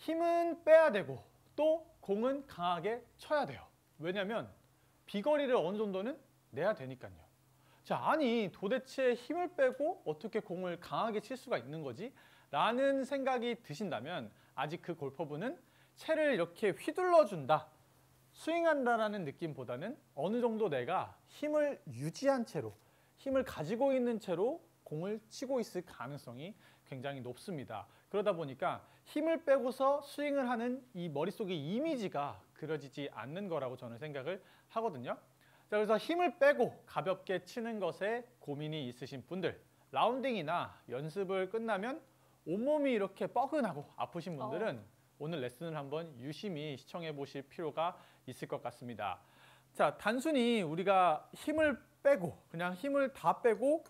힘은 빼야 되고 또 공은 강하게 쳐야 돼요. 왜냐면 비거리를 어느 정도는 내야 되니까요. 자, 아니 도대체 힘을 빼고 어떻게 공을 강하게 칠 수가 있는 거지? 라는 생각이 드신다면 아직 그 골퍼분은 채를 이렇게 휘둘러준다, 스윙한다라는 느낌보다는 어느 정도 내가 힘을 유지한 채로, 힘을 가지고 있는 채로 공을 치고 있을 가능성이 굉장히 높습니다. 그러다 보니까 힘을 빼고서 스윙을 하는 이 머릿속의 이미지가 그려지지 않는 거라고 저는 생각을 하거든요. 자, 그래서 힘을 빼고 가볍게 치는 것에 고민이 있으신 분들, 라운딩이나 연습을 끝나면 온몸이 이렇게 뻐근하고 아프신 분들은 오늘 레슨을 한번 유심히 시청해 보실 필요가 있을 것 같습니다. 자, 단순히 우리가 힘을 빼고 그냥 힘을 다 빼고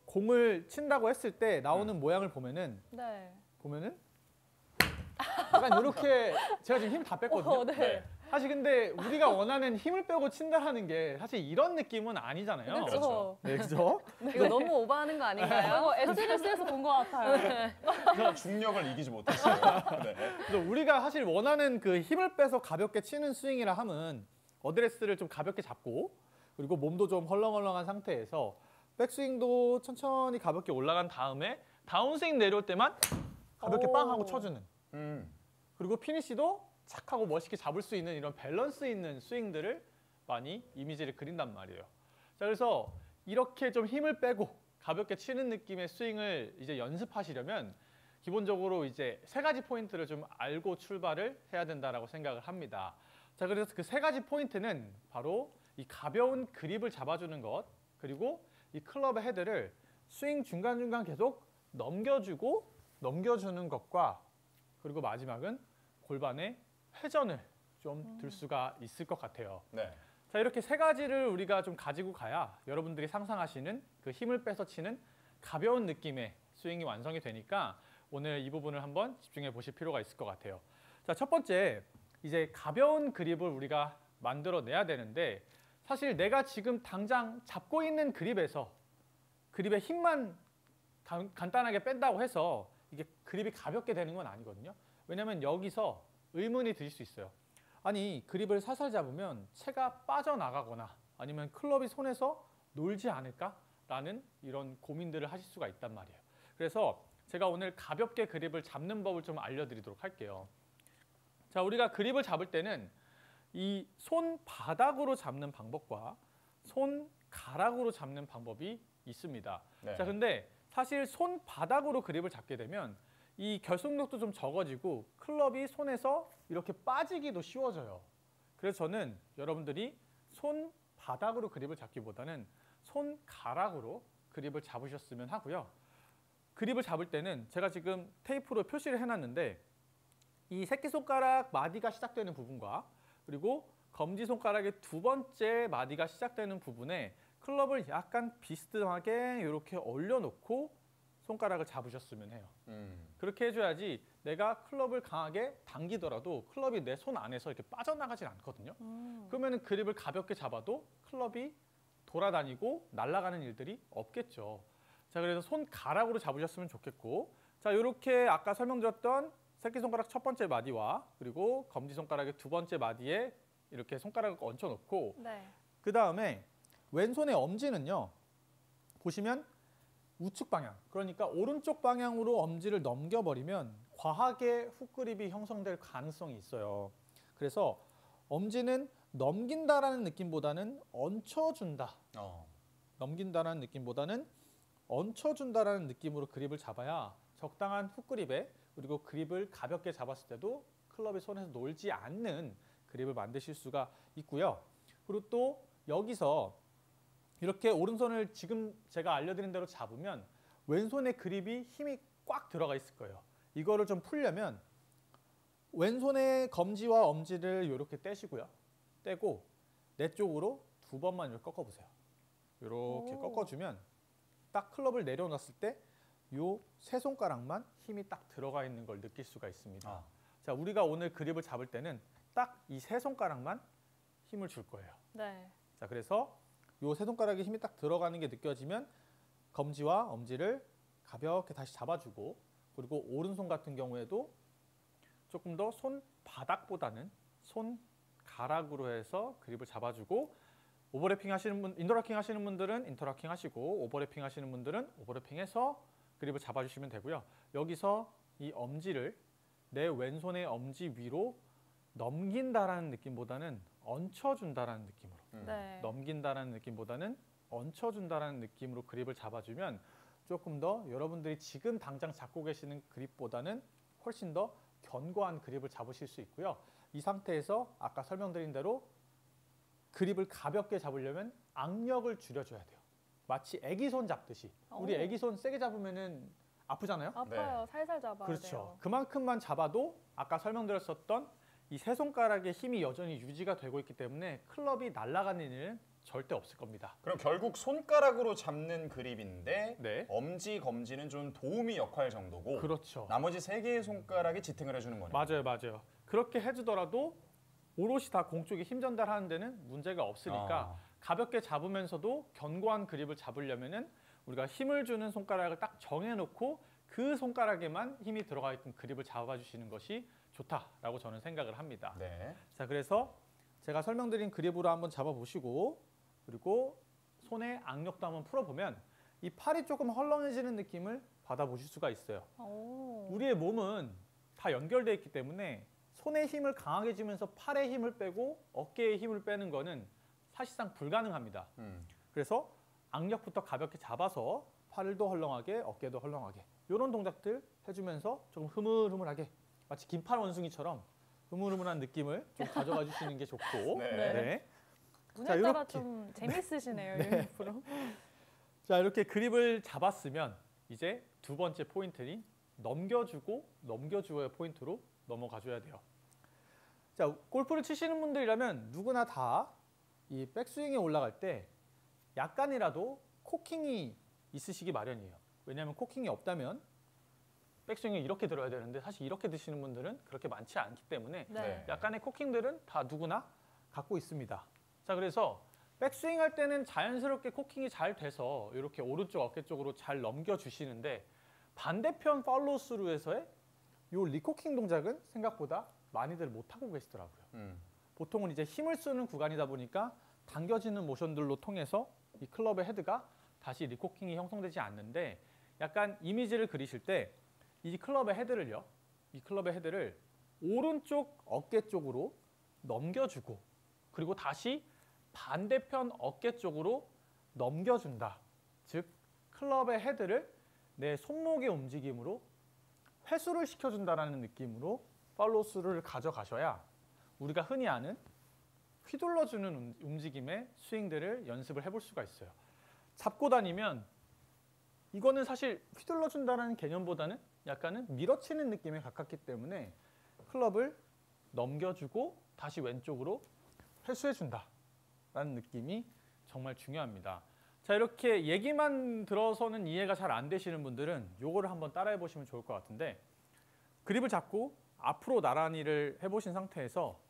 공을 친다고 했을 때 나오는 모양을 보면은 약간 이렇게 제가 지금 힘 다 뺐거든요. 네. 사실 근데 우리가 원하는 힘을 빼고 친다라는 게 사실 이런 느낌은 아니잖아요. 그렇죠. 네, 그죠? 이거 너무 오버하는 거 아닌가요? SNS에서 본 것 같아요. 제가 중력을 이기지 못했어요. 네. 그래서 우리가 사실 원하는 그 힘을 빼서 가볍게 치는 스윙이라 함은 어드레스를 좀 가볍게 잡고 그리고 몸도 좀 헐렁헐렁한 상태에서 백스윙도 천천히 가볍게 올라간 다음에 다운스윙 내려올 때만 가볍게 빵 하고 쳐주는, 그리고 피니시도 착 하고 멋있게 잡을 수 있는 이런 밸런스 있는 스윙들을 많이 이미지를 그린단 말이에요. 자, 그래서 이렇게 좀 힘을 빼고 가볍게 치는 느낌의 스윙을 이제 연습하시려면 기본적으로 이제 세 가지 포인트를 좀 알고 출발을 해야 된다라고 생각을 합니다. 자, 그래서 그 세 가지 포인트는 바로 이 가벼운 그립을 잡아주는 것, 그리고 이 클럽의 헤드를 스윙 중간중간 계속 넘겨주는 것과, 그리고 마지막은 골반의 회전을 좀 들 수가 있을 것 같아요. 네. 자, 이렇게 세 가지를 우리가 좀 가지고 가야 여러분들이 상상하시는 그 힘을 빼서 치는 가벼운 느낌의 스윙이 완성이 되니까 오늘 이 부분을 한번 집중해 보실 필요가 있을 것 같아요. 자, 첫 번째, 이제 가벼운 그립을 우리가 만들어내야 되는데 사실 내가 지금 당장 잡고 있는 그립에서 그립의 힘만 간단하게 뺀다고 해서 이게 그립이 가볍게 되는 건 아니거든요. 왜냐하면 여기서 의문이 드실 수 있어요. 아니, 그립을 살살 잡으면 채가 빠져나가거나 아니면 클럽이 손에서 놀지 않을까라는 이런 고민들을 하실 수가 있단 말이에요. 그래서 제가 오늘 가볍게 그립을 잡는 법을 좀 알려드리도록 할게요. 자, 우리가 그립을 잡을 때는 이 손바닥으로 잡는 방법과 손가락으로 잡는 방법이 있습니다. 네. 자, 근데 사실 손바닥으로 그립을 잡게 되면 이 결속력도 좀 적어지고 클럽이 손에서 이렇게 빠지기도 쉬워져요. 그래서 저는 여러분들이 손바닥으로 그립을 잡기보다는 손가락으로 그립을 잡으셨으면 하고요. 그립을 잡을 때는 제가 지금 테이프로 표시를 해놨는데 이 새끼손가락 마디가 시작되는 부분과 그리고 검지손가락의 두 번째 마디가 시작되는 부분에 클럽을 약간 비스듬하게 이렇게 올려놓고 손가락을 잡으셨으면 해요. 그렇게 해줘야지 내가 클럽을 강하게 당기더라도 클럽이 내 손 안에서 이렇게 빠져나가진 않거든요. 그러면 그립을 가볍게 잡아도 클럽이 돌아다니고 날아가는 일들이 없겠죠. 자, 그래서 손가락으로 잡으셨으면 좋겠고, 자, 이렇게 아까 설명드렸던 새끼손가락 첫 번째 마디와 그리고 검지손가락의 두 번째 마디에 이렇게 손가락을 얹혀놓고, 그 다음에 왼손의 엄지는요, 보시면 우측 방향, 그러니까 오른쪽 방향으로 엄지를 넘겨버리면 과하게 훅그립이 형성될 가능성이 있어요. 그래서 엄지는 넘긴다라는 느낌보다는 얹혀준다. 넘긴다라는 느낌보다는 얹혀준다라는 느낌으로 그립을 잡아야 적당한 훅그립에, 그리고 그립을 가볍게 잡았을 때도 클럽이 손에서 놀지 않는 그립을 만드실 수가 있고요. 그리고 또 여기서 이렇게 오른손을 지금 제가 알려드린 대로 잡으면 왼손의 그립이 힘이 꽉 들어가 있을 거예요. 이거를 좀 풀려면 왼손의 검지와 엄지를 이렇게 떼시고요. 떼고 내 쪽으로 두 번만 이렇게 꺾어보세요. 이렇게 꺾어주면 딱 클럽을 내려놨을 때 요 세 손가락만 힘이 딱 들어가 있는 걸 느낄 수가 있습니다. 자, 우리가 오늘 그립을 잡을 때는 딱 이 세 손가락만 힘을 줄 거예요. 자, 그래서 요 세 손가락에 힘이 딱 들어가는 게 느껴지면 검지와 엄지를 가볍게 다시 잡아주고, 그리고 오른손 같은 경우에도 조금 더 손바닥보다는 손가락으로 해서 그립을 잡아주고 오버래핑 하시는 분, 인터락킹 하시는 분들은 인터락킹 하시고 오버래핑 하시는 분들은 오버래핑해서 그립을 잡아주시면 되고요. 여기서 이 엄지를 내 왼손의 엄지 위로 넘긴다라는 느낌보다는 얹혀준다라는 느낌으로 네. 넘긴다라는 느낌보다는 얹혀준다라는 느낌으로 그립을 잡아주면 조금 더 여러분들이 지금 당장 잡고 계시는 그립보다는 훨씬 더 견고한 그립을 잡으실 수 있고요. 이 상태에서 아까 설명드린 대로 그립을 가볍게 잡으려면 악력을 줄여줘야 돼요. 마치 애기 손 잡듯이. 우리 애기 손 세게 잡으면은 아프잖아요. 아파요. 살살 잡아야 그렇죠. 돼요. 그만큼만 잡아도 아까 설명드렸었던 이 세 손가락의 힘이 여전히 유지가 되고 있기 때문에 클럽이 날아가는 일은 절대 없을 겁니다. 그럼 결국 손가락으로 잡는 그립인데 네. 엄지, 검지는 좀 도우미 역할 정도고 그렇죠. 나머지 세 개의 손가락이 지탱을 해주는 거네요. 맞아요. 그렇게 해주더라도 오롯이 다 공 쪽에 힘 전달하는 데는 문제가 없으니까 가볍게 잡으면서도 견고한 그립을 잡으려면은 우리가 힘을 주는 손가락을 딱 정해놓고 그 손가락에만 힘이 들어가 있던 그립을 잡아주시는 것이 좋다라고 저는 생각을 합니다. 네. 자, 그래서 제가 설명드린 그립으로 한번 잡아보시고 그리고 손의 악력도 한번 풀어보면 이 팔이 조금 헐렁해지는 느낌을 받아보실 수가 있어요. 오. 우리의 몸은 다 연결되어 있기 때문에 손의 힘을 강하게 주면서 팔의 힘을 빼고 어깨의 힘을 빼는 거는 사실상 불가능합니다. 그래서 악력부터 가볍게 잡아서 팔도 헐렁하게 어깨도 헐렁하게 이런 동작들 해주면서 조금 흐물흐물하게 마치 긴팔 원숭이처럼 흐물흐물한 느낌을 좀 가져가 주시는 게 좋고 네. 자, 오늘따라 이렇게. 좀 재밌으시네요. 유니프로. 자, 이렇게 그립을 잡았으면 이제 두 번째 포인트인 넘겨주고 넘겨주어의 포인트로 넘어가 줘야 돼요. 자, 골프를 치시는 분들이라면 누구나 다 이 백스윙에 올라갈 때 약간이라도 코킹이 있으시기 마련이에요. 왜냐하면 코킹이 없다면 백스윙을 이렇게 들어야 되는데 사실 이렇게 드시는 분들은 그렇게 많지 않기 때문에 네. 약간의 코킹들은 다 누구나 갖고 있습니다. 자, 그래서 백스윙 할 때는 자연스럽게 코킹이 잘 돼서 이렇게 오른쪽 어깨 쪽으로 잘 넘겨주시는데 반대편 팔로우 스루에서의 이 리코킹 동작은 생각보다 많이들 못하고 계시더라고요. 보통은 이제 힘을 쓰는 구간이다 보니까 당겨지는 모션들로 통해서 이 클럽의 헤드가 다시 리코킹이 형성되지 않는데 약간 이미지를 그리실 때 이 클럽의 헤드를요. 이 클럽의 헤드를 오른쪽 어깨 쪽으로 넘겨주고 그리고 다시 반대편 어깨 쪽으로 넘겨준다. 즉 클럽의 헤드를 내 손목의 움직임으로 회수를 시켜준다라는 느낌으로 팔로우스루를 가져가셔야 우리가 흔히 아는 휘둘러주는 움직임의 스윙들을 연습을 해볼 수가 있어요. 잡고 다니면 이거는 사실 휘둘러준다는 개념보다는 약간은 밀어치는 느낌에 가깝기 때문에 클럽을 넘겨주고 다시 왼쪽으로 회수해준다라는 느낌이 정말 중요합니다. 자, 이렇게 얘기만 들어서는 이해가 잘 안 되시는 분들은 요거를 한번 따라해 보시면 좋을 것 같은데 그립을 잡고 앞으로 나란히를 해보신 상태에서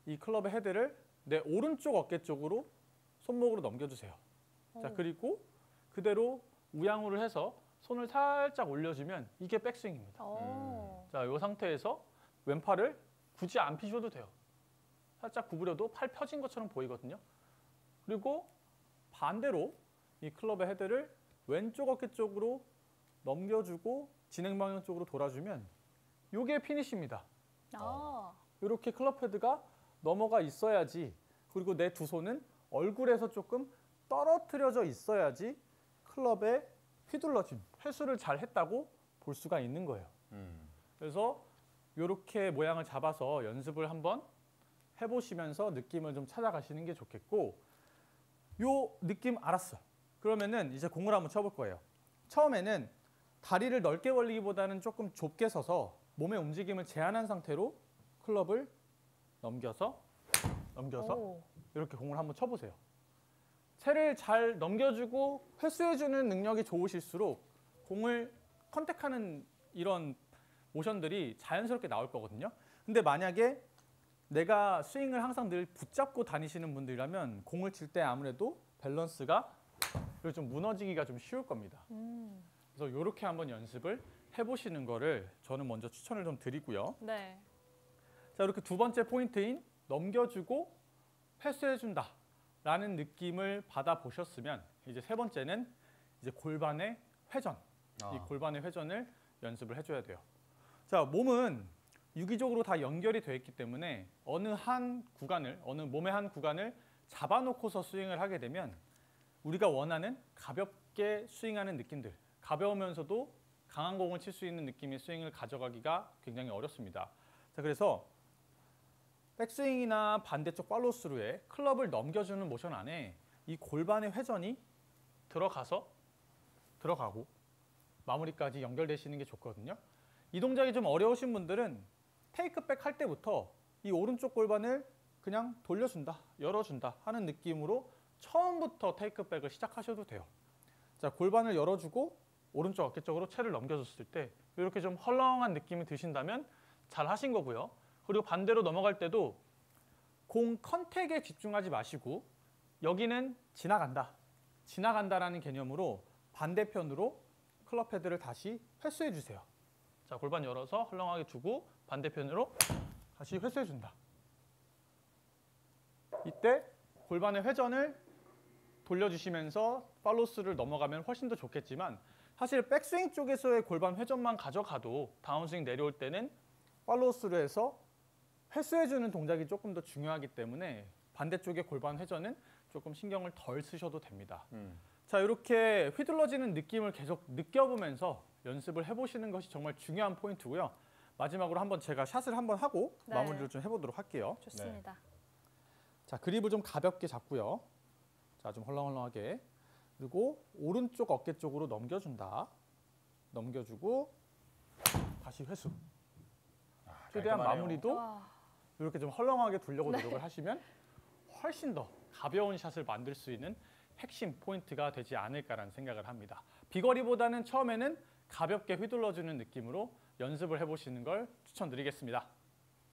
이 클럽의 헤드를 내 오른쪽 어깨 쪽으로 손목으로 넘겨주세요. 자, 그리고 그대로 우양우를 해서 손을 살짝 올려주면 이게 백스윙입니다. 자, 이 상태에서 왼팔을 굳이 안 펴셔도 돼요. 살짝 구부려도 팔 펴진 것처럼 보이거든요. 그리고 반대로 이 클럽의 헤드를 왼쪽 어깨 쪽으로 넘겨주고 진행 방향 쪽으로 돌아주면 이게 피니시입니다. 이렇게 클럽 헤드가 넘어가 있어야지 그리고 내 두 손은 얼굴에서 조금 떨어뜨려져 있어야지 클럽의 휘둘러짐, 회수를 잘 했다고 볼 수가 있는 거예요. 그래서 이렇게 모양을 잡아서 연습을 한번 해보시면서 느낌을 좀 찾아가시는 게 좋겠고 요 느낌 알았어. 그러면은 이제 공을 한번 쳐볼 거예요. 처음에는 다리를 넓게 벌리기보다는 조금 좁게 서서 몸의 움직임을 제한한 상태로 클럽을 넘겨서 이렇게 공을 한번 쳐보세요. 채를 잘 넘겨주고 회수해주는 능력이 좋으실수록 공을 컨택하는 이런 모션들이 자연스럽게 나올 거거든요. 근데 만약에 내가 스윙을 항상 늘 붙잡고 다니시는 분들이라면 공을 칠 때 아무래도 밸런스가 좀 무너지기가 좀 쉬울 겁니다. 그래서 이렇게 한번 연습을 해보시는 거를 저는 먼저 추천을 좀 드리고요. 네. 자, 이렇게 두 번째 포인트인 넘겨주고 패스해준다 라는 느낌을 받아보셨으면 이제 세 번째는 이제 골반의 회전. 이 골반의 회전을 연습을 해줘야 돼요. 자, 몸은 유기적으로 다 연결이 되어 있기 때문에 어느 몸의 한 구간을 잡아놓고서 스윙을 하게 되면 우리가 원하는 가볍게 스윙하는 느낌들, 가벼우면서도 강한 공을 칠 수 있는 느낌의 스윙을 가져가기가 굉장히 어렵습니다. 자, 그래서 백스윙이나 반대쪽 팔로우스루에 클럽을 넘겨주는 모션 안에 이 골반의 회전이 들어가고 마무리까지 연결되시는 게 좋거든요. 이 동작이 좀 어려우신 분들은 테이크백 할 때부터 이 오른쪽 골반을 그냥 돌려준다, 열어준다 하는 느낌으로 처음부터 테이크백을 시작하셔도 돼요. 자, 골반을 열어주고 오른쪽 어깨 쪽으로 채를 넘겨줬을 때 이렇게 좀 헐렁한 느낌이 드신다면 잘 하신 거고요. 그리고 반대로 넘어갈 때도 공 컨택에 집중하지 마시고 여기는 지나간다라는 개념으로 반대편으로 클럽 헤드를 다시 회수해 주세요. 자, 골반 열어서 헐렁하게 두고 반대편으로 다시 회수해 준다. 이때 골반의 회전을 돌려주시면서 팔로우스를 넘어가면 훨씬 더 좋겠지만 사실 백스윙 쪽에서의 골반 회전만 가져가도 다운스윙 내려올 때는 팔로우스를 해서 회수해주는 동작이 조금 더 중요하기 때문에 반대쪽의 골반 회전은 조금 신경을 덜 쓰셔도 됩니다. 자, 이렇게 휘둘러지는 느낌을 계속 느껴보면서 연습을 해보시는 것이 정말 중요한 포인트고요. 마지막으로 한번 제가 샷을 한번 하고 네. 마무리를 좀 해보도록 할게요. 좋습니다. 자, 그립을 좀 가볍게 잡고요. 자, 좀 헐렁헐렁하게. 그리고 오른쪽 어깨 쪽으로 넘겨준다. 넘겨주고 다시 회수. 최대한 깔끔하네요. 마무리도 와. 이렇게 좀 헐렁하게 두려고 노력을 하시면 훨씬 더 가벼운 샷을 만들 수 있는 핵심 포인트가 되지 않을까라는 생각을 합니다. 비거리보다는 처음에는 가볍게 휘둘러주는 느낌으로 연습을 해보시는 걸 추천드리겠습니다.